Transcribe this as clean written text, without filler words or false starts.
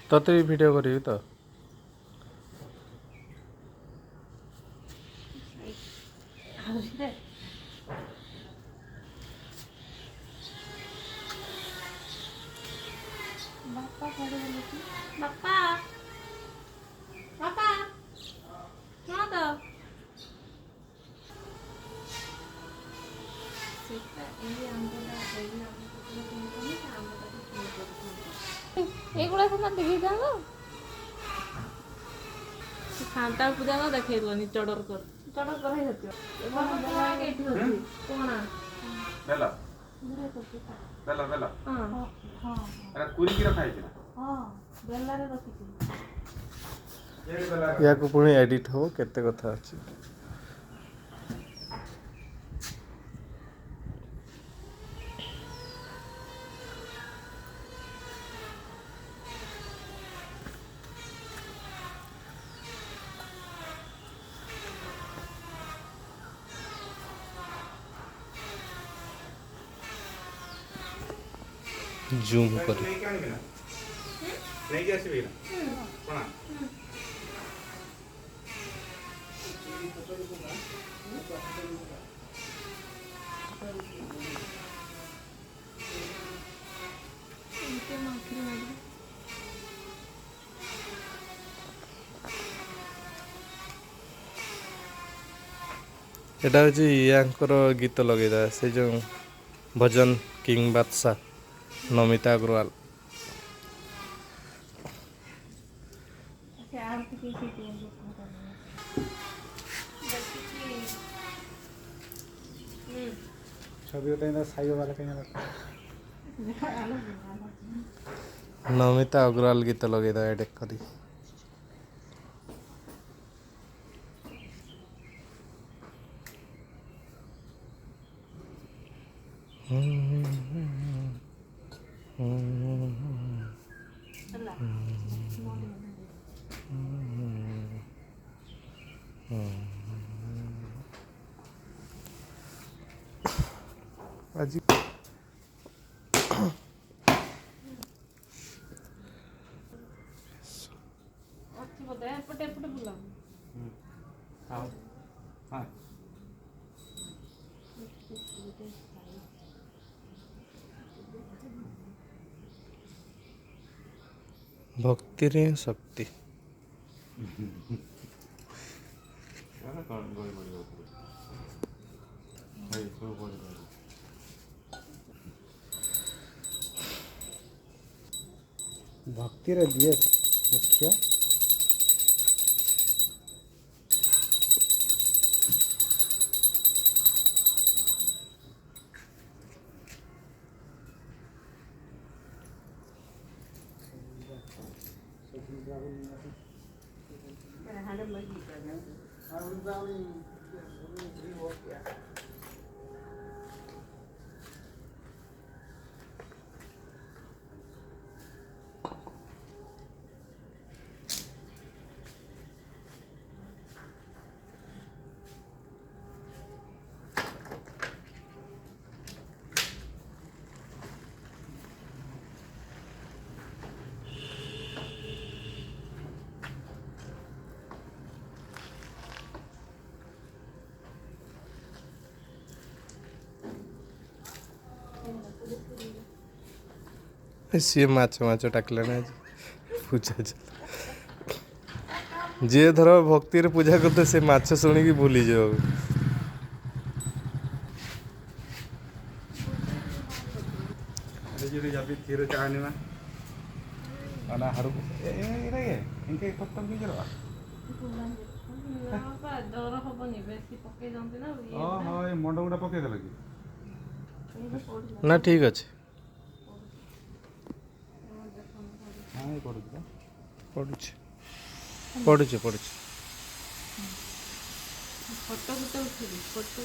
तते भी भिडियो गरियो त बापा पड़े बापा बापा हाँ तो ଏଗୁଡ଼ା ସିନା ଦେଖେଇଥାନ୍ତ ଖାନ୍ତା ପୂଜା ନ ଦେଖେଇଲନି ଚଡର କର ହେଇଥିବ ଏଇଠି ଅଛି କଣା ବେଲା ବେଲା ବେଲା ହଁ ଏରା କୁରିକି ରଖା ହେଇଛି ନା ହଁ ବେଲାରେ ରଖିଛି या को पुणी एडिट हो केते कथा अछि जूम कर नहीं आसबि कोना एटा हूँ यांकर गीत लगेदा से जो भजन किंग बादशाह नमिता अग्रवाल छवि होता है साइयो वाला कहीं ना नमिता अग्रवाल गीत लगेदा एडिट करी आज अच्छी बोलते हैं पटे पटे बुला हां हां भक्ति रे शक्ति यार कौन गोई बड़ी होती है सो बड़ी भक्ति रे दिए मुख्य सी माछ माछ टाकले ना पूजा जे धर भक्ति रे पूजा करते से माछ शुणी की भूली जाओ जे जाबी तीर चाहने में ana haru रे इनके खत्म की जरा डर हबनी बेसी पके जानते ना हां ए मंड गुडा पके देला की ना ठीक अच्छे ପଡୁଛି ତ ପଡ଼ୁଛି ପଡ଼ୁଛି ପଡ଼ୁଛି ଫଟୋ ଗୋଟେ ଉଠିବି ଫଟୋ